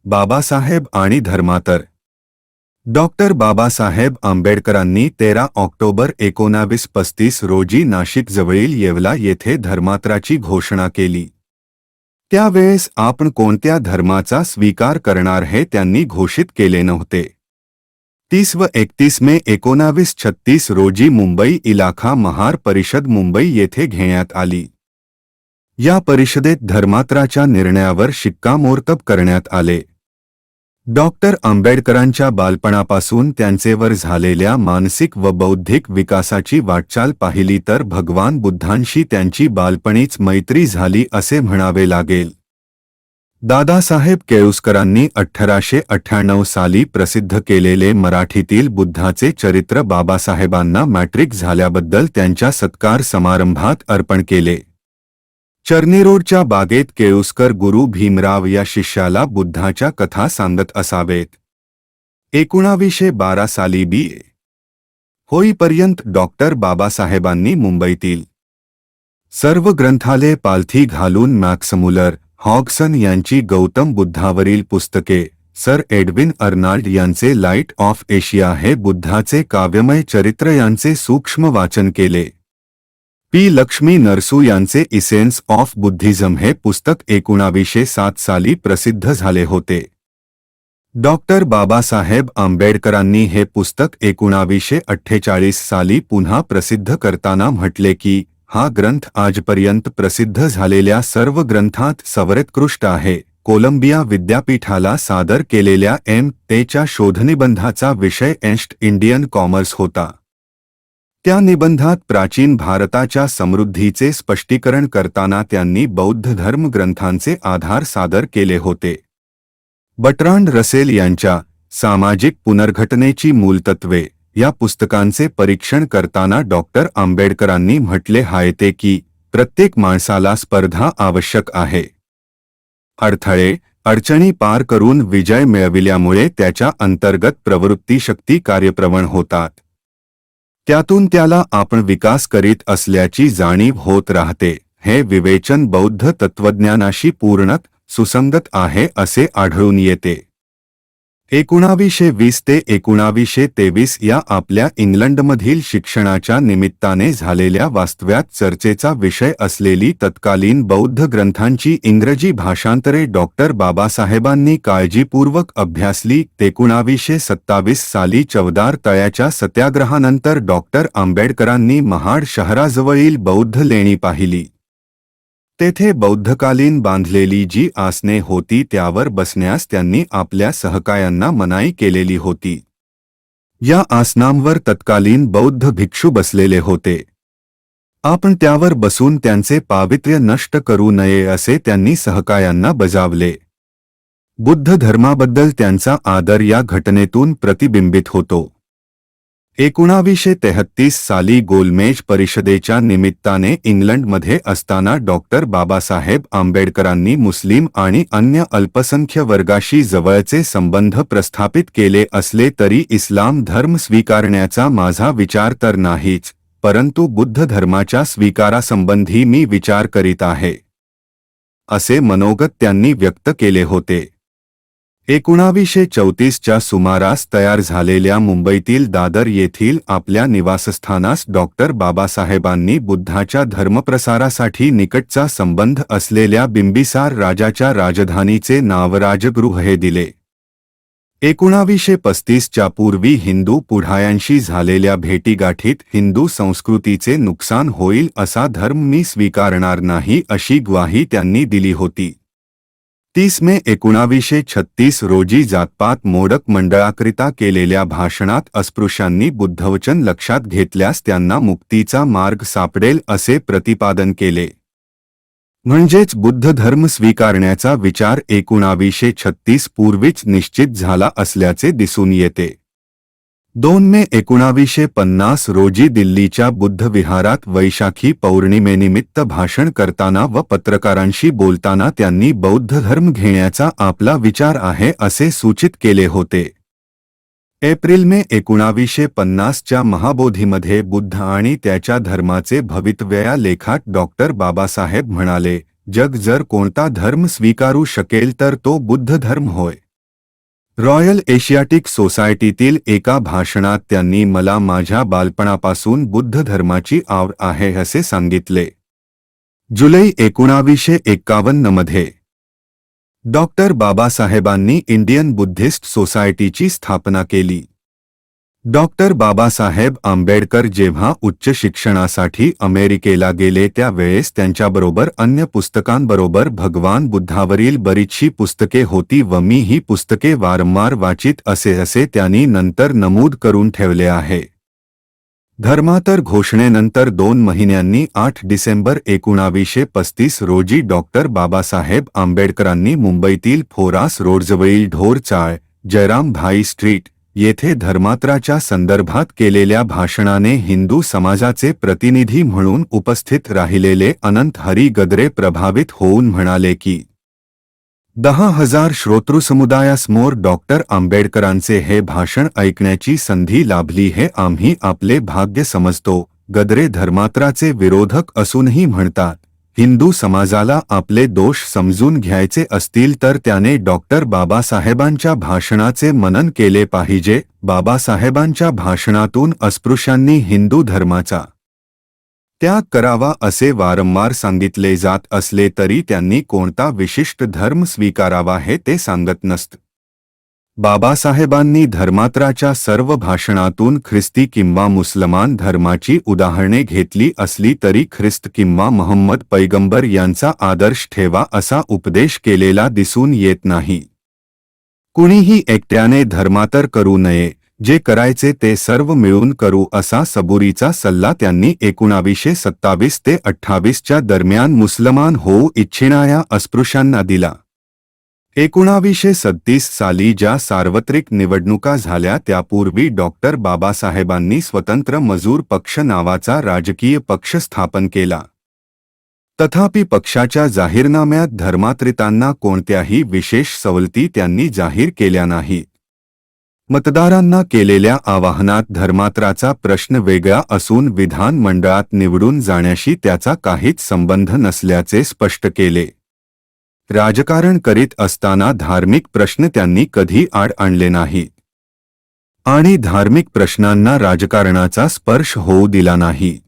बाबासाहेब आणि धर्मांतर. डॉक्टर बाबासाहेब आंबेडकरांनी 13 ऑक्टोबर 1935 रोजी नाशिकजवळील येवला येथे धर्मांतराची घोषणा केली. त्यावेळेस आपण कोणत्या धर्माचा स्वीकार करणार हे त्यांनी घोषित केले नव्हते. 30 व 31 मे 1936 रोजी मुंबई इलाखा महार परिषद मुंबई येथे घेण्यात आली. या परिषदेत धर्मांतराच्या निर्णयावर शिक्कामोर्तब करण्यात आले. डॉक्टर आंबेडकरांच्या बालपणापासून त्यांचेवर झालेल्या मानसिक व बौद्धिक विकासाची वाटचाल पाहिली तर भगवान बुद्धांशी त्यांची बालपणीच मैत्री झाली असे म्हणावे लागेल. दादासाहेब केळुसकरांनी 1898 साली प्रसिद्ध केलेले मराठीतील बुद्धाचे चरित्र बाबासाहेबांना मॅट्रिक झाल्याबद्दल त्यांच्या सत्कार समारंभात अर्पण केले. चर्नी रोडच्या बागेत केळुसकर गुरु भीमराव या शिष्याला बुद्धाच्या कथा सांगत असावेत. 1912 साली बी.ए. होईपर्यंत डॉक्टर बाबासाहेबांनी मुंबईतील सर्व ग्रंथालये पालथी घालून मॅक्स मुलर, हॉगसन यांची गौतम बुद्धावरील पुस्तके, सर एडविन अर्नाल्ड यांचे लाईट ऑफ एशिया हे बुद्धाचे काव्यमय चरित्र यांचे सूक्ष्म वाचन केले. पी. लक्ष्मी नरसू यांचे इसेन्स ऑफ बुद्धिझम हे पुस्तक 1907 साली प्रसिद्ध झाले होते. डॉक्टर बाबासाहेब आंबेडकरांनी हे पुस्तक 1948 साली पुन्हा प्रसिद्ध करताना म्हटले की हा ग्रंथ आजपर्यंत प्रसिद्ध झालेल्या सर्व ग्रंथांत सर्वोत्कृष्ट आहे. कोलंबिया विद्यापीठाला सादर केलेल्या M.टेच्या शोधनिबंधाचा विषय एन्शंट इंडियन कॉमर्स होता. त्या निबंधात प्राचीन भारताच्या समृद्धीचे स्पष्टीकरण करताना त्यांनी बौद्ध धर्म ग्रंथांचे आधार सादर केले होते. बर्ट्रांड रसेल यांच्या सामाजिक पुनर्घटनेची मूलतत्वे या पुस्तकांचे परीक्षण करताना डॉक्टर आंबेडकरांनी म्हटले आहे की प्रत्येक माणसाला स्पर्धा आवश्यक आहे. अडथळे अडचणी पार करून विजय मिळविल्यामुळे त्याच्या अंतर्गत प्रवृत्ती शक्ती कार्यप्रवण होतात. त्यातून त्याला आपण विकास करीत असल्याची जाणीव होत राहते. हे विवेचन बौद्ध तत्त्वज्ञानाशी पूर्णत सुसंगत आहे असे आढळून येते. 1920 ते 1923 या आपल्या इंग्लंडमधील शिक्षणाच्या निमित्ताने झालेल्या वास्तव्यात चर्चेचा विषय असलेली तत्कालीन बौद्ध ग्रंथांची इंग्रजी भाषांतरे डॉक्टर बाबासाहेबांनी काळजीपूर्वक अभ्यासली. 1927 साली चवदार तळ्याच्या सत्याग्रहानंतर डॉक्टर आंबेडकरांनी महाड शहराजवळील बौद्ध लेणी पाहिली. तेथे बौद्धकालीन बांधलेली जी आसने होती त्यावर बसण्यास त्यांनी आपल्या सहकायांना मनाई केलेली होती. या आसनांवर तत्कालीन बौद्ध भिक्षू बसलेले होते. आपण त्यावर बसून त्यांचे पावित्र्य नष्ट करू नये असे त्यांनी सहकायांना बजावले. बुद्ध धर्माबद्दल त्यांचा आदर या घटनेतून प्रतिबिंबित होतो. 1933 साली गोलमेज परिषदेच्या निमित्ताने इंग्लंडमध्ये असताना डॉक्टर बाबासाहेब आंबेडकरांनी मुस्लिम आणि अन्य अल्पसंख्य वर्गाशी जवळचे संबंध प्रस्थापित केले असले तरी इस्लाम धर्म स्वीकारण्याचा माझा विचार तर नाहीच, परंतु बुद्ध धर्माच्या स्वीकारासंबंधी मी विचार करीत आहे, असे मनोगत त्यांनी व्यक्त केले होते. 1934च्या सुमारास तयार झालेल्या मुंबईतील दादर येथील आपल्या निवासस्थानास डॉक्टर बाबासाहेबांनी बुद्धाच्या धर्मप्रसारासाठी निकटचा संबंध असलेल्या बिंबिसार राजाच्या राजधानीचे नाव राजगृह हे दिले. 1935च्या पूर्वी हिंदू पुढाऱ्यांशी झालेल्या भेटीगाठीत हिंदू संस्कृतीचे नुकसान होईल असा धर्म मी स्वीकारणार नाही अशी ग्वाही त्यांनी दिली होती. 30 मे 1936 रोजी जातपात मोडक मंडळाकरिता केलेल्या भाषणात अस्पृश्यांनी बुद्धवचन लक्षात घेतल्यास त्यांना मुक्तीचा मार्ग सापडेल असे प्रतिपादन केले. म्हणजेच बुद्ध धर्म स्वीकारण्याचा विचार 1936 पूर्वीच निश्चित झाला असल्याचे दिसून येते. 2 मे 1950 रोजी दिल्लीच्या बुद्ध विहारात वैशाखी पौर्णिमेनिमित्त भाषण करताना व पत्रकारांशी बोलताना त्यांनी बौद्ध धर्म घेण्याचा आपला विचार आहे असे सूचित केले होते. एप्रिल मे 1950च्या महाबोधीमध्ये बुद्ध आणि त्याच्या धर्माचे भवितव्य या लेखात डॉक्टर बाबासाहेब म्हणाले, जग जर कोणता धर्म स्वीकारू शकेल तर तो बुद्ध धर्म होय. रॉयल एशियाटिक सोसायटीतील एका भाषणात त्यांनी मला माझ्या बालपणापासून बुद्ध धर्माची आवड आहे असे सांगितले. जुलै 1951 मध्ये डॉक्टर बाबासाहेबांनी इंडियन बुद्धिस्ट सोसायटीची स्थापना केली. डॉक्टर बाबासाहेब आंबेडकर जेव्हा उच्च शिक्षणासाठी अमेरिकेला गेले त्यावेळेस त्यांच्याबरोबर अन्य पुस्तकांबरोबर भगवान बुद्धावरील बरीचशी पुस्तके होती व मी ही पुस्तके वारंवार वाचित असे त्यांनी नंतर नमूद करून ठेवले आहे. धर्मांतर घोषणेनंतर 2 महिन्यांनी 8 डिसेंबर 1935 रोजी डॉक्टर बाबासाहेब आंबेडकरांनी मुंबईतील फोरास रोडजवळील ढोर चाळ, जयराम भाई स्ट्रीट येथे धर्मांतराच्या संदर्भात केलेल्या भाषणाने हिंदू समाजाचे प्रतिनिधी म्हणून उपस्थित राहिलेले अनंत हरी गद्रे प्रभावित होऊन म्हणाले की 10,000 श्रोतृसमुदायासमोर डॉक्टर आंबेडकरांचे हे भाषण ऐकण्याची संधी लाभली हे आम्ही आपले भाग्य समजतो. गद्रे धर्मांतराचे विरोधक असूनही म्हणतात, हिंदू समाजाला आपले दोष समजून घ्यायचे असतील तर त्याने डॉक्टर बाबासाहेबांच्या भाषणाचे मनन केले पाहिजे. बाबासाहेबांच्या भाषणातून अस्पृश्यांनी हिंदू धर्माचा त्याग करावा असे वारंवार सांगितले जात असले तरी त्यांनी कोणता विशिष्ट धर्म स्वीकारावा हे ते सांगत नसत. बाबासाहेबांनी धर्मांतराच्या सर्व भाषणातून ख्रिस्ती किंवा मुसलमान धर्माची उदाहरणे घेतली असली तरी ख्रिस्त किंवा मोहम्मद पैगंबर यांचा आदर्श ठेवा असा उपदेश केलेला दिसून येत नाही. कुणीही एकट्याने धर्मांतर करू नये, जे करायचे ते सर्व मिळून करू असा सबुरीचा सल्ला त्यांनी 1927 ते 28 च्या दरम्यान मुसलमान होऊ इच्छिणाऱ्या अस्पृश्यांना दिला. 1937 साली ज्या सार्वत्रिक निवडणुका झाल्या त्यापूर्वी डॉक्टर बाबासाहेबांनी स्वतंत्र मजूर पक्ष नावाचा राजकीय पक्ष स्थापन केला. तथापि पक्षाच्या जाहीरनाम्यात धर्मांतरितांना कोणत्याही विशेष सवलती त्यांनी जाहीर केल्या नाहीत. मतदारांना केलेल्या आवाहनात धर्मांतराचा प्रश्न वेगळा असून विधान मंडळात निवडून जाण्याशी त्याचा काहीच संबंध नसल्याचे स्पष्ट केले. राजकारण करीत असताना धार्मिक प्रश्न त्यांनी कधी आड आणले नाहीत आणि धार्मिक प्रश्नांना राजकारणाचा स्पर्श होऊ दिला नाही.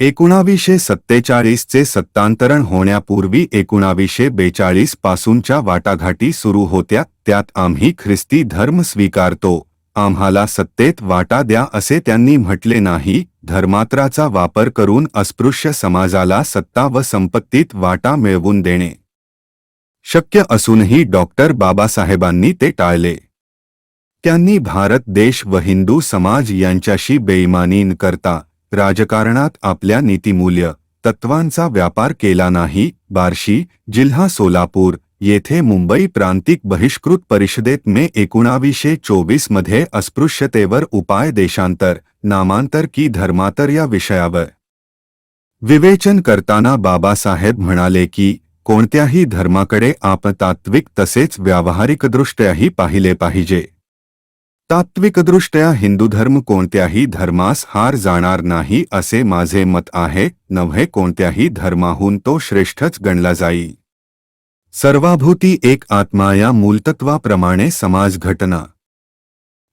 1947 चे सत्तांतरण होण्यापूर्वी 1942 पासूनच्या वाटाघाटी सुरू होत्या. त्यात आम्ही ख्रिस्ती धर्म स्वीकारतो, आम्हाला सत्तेत वाटा द्या असे त्यांनी म्हटले नाही. धर्मांतराचा वापर करून अस्पृश्य समाजाला सत्ता व संपत्तीत वाटा मिळवून देणे शक्य असूनही डॉक्टर बाबासाहेबांनी ते टाळले. त्यांनी भारत देश व हिंदू समाज यांच्याशी बेईमानी न करता राजकारणात आपल्या नीतिमूल्य तत्वांचा व्यापार केला नाही. बार्शी, जिल्हा सोलापूर येथे मुंबई प्रांतिक बहिष्कृत परिषदेत मे 1924 मध्ये अस्पृश्यतेवर उपाय देशांतर, नामांतर की धर्मांतर या विषयावर विवेचन करताना बाबासाहेब म्हणाले की कोणत्याही धर्माकडे आपण तात्विक तसेच व्यावहारिकदृष्ट्याही पाहिले पाहिजे. तात्विकदृष्ट्या हिंदू धर्म कोणत्याही धर्मास हार जाणार नाही असे माझे मत आहे. नव्हे कोणत्याही धर्माहून तो श्रेष्ठच गणला जाईल. सर्वाभूती एक आत्मा या मूलतत्वाप्रमाणे समाजघटना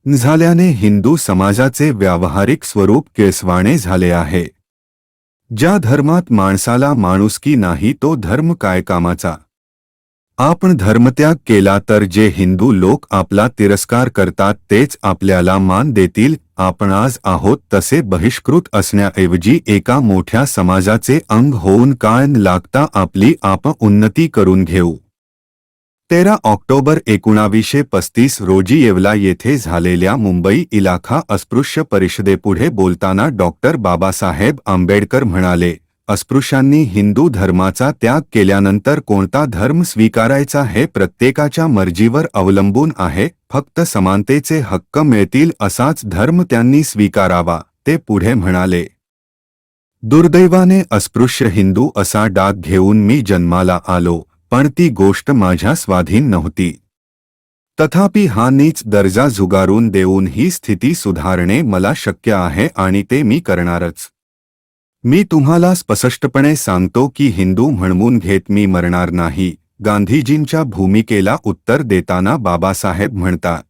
झाल्याने हिंदू समाजाचे व्यावहारिक स्वरूप केसवाणे झाले आहे. ज्या धर्मात माणसाला माणुसकी नाही तो धर्म काय कामाचा. आपण धर्मत्याग केला तर जे हिंदू लोक आपला तिरस्कार करतात तेच आपल्याला मान देतील. आपण आज आहोत तसे बहिष्कृत असण्याऐवजी एका मोठ्या समाजाचे अंग होऊन काय न लागता आपली उन्नती करून घेऊ. 13 ऑक्टोबर 1935 रोजी येवला येथे झालेल्या मुंबई इलाखा अस्पृश्य परिषदेपुढे बोलताना डॉक्टर बाबासाहेब आंबेडकर म्हणाले, अस्पृश्यांनी हिंदू धर्माचा त्याग केल्यानंतर कोणता धर्म स्वीकारायचा हे प्रत्येकाच्या मर्जीवर अवलंबून आहे. फक्त समानतेचे हक्क मिळतील असाच धर्म त्यांनी स्वीकारावा. ते पुढे म्हणाले, दुर्दैवाने अस्पृश्य हिंदू असा डाग घेऊन मी जन्माला आलो, पण ती गोष्ट माझ्या स्वाधीन नव्हती. तथापि हा नीच दर्जा झुगारून देऊन ही स्थिती सुधारणे मला शक्य आहे आणि ते मी करणारच. मी तुम्हाला स्पष्टपणे सांगतो की हिंदू म्हणवून घेत मी मरणार नाही. गांधीजींच्या भूमिकेला उत्तर देताना बाबासाहेब म्हणतात,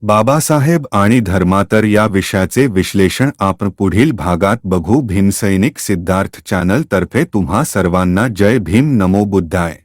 बाबासाहेब आणि धर्मांतर या विषयाचे विश्लेषण आपण पुढील भागात बघू. भीमसैनिक सिद्धार्थ चॅनल तर्फे तुम्हा सर्वांना जय भीम, नमो बुद्धाय.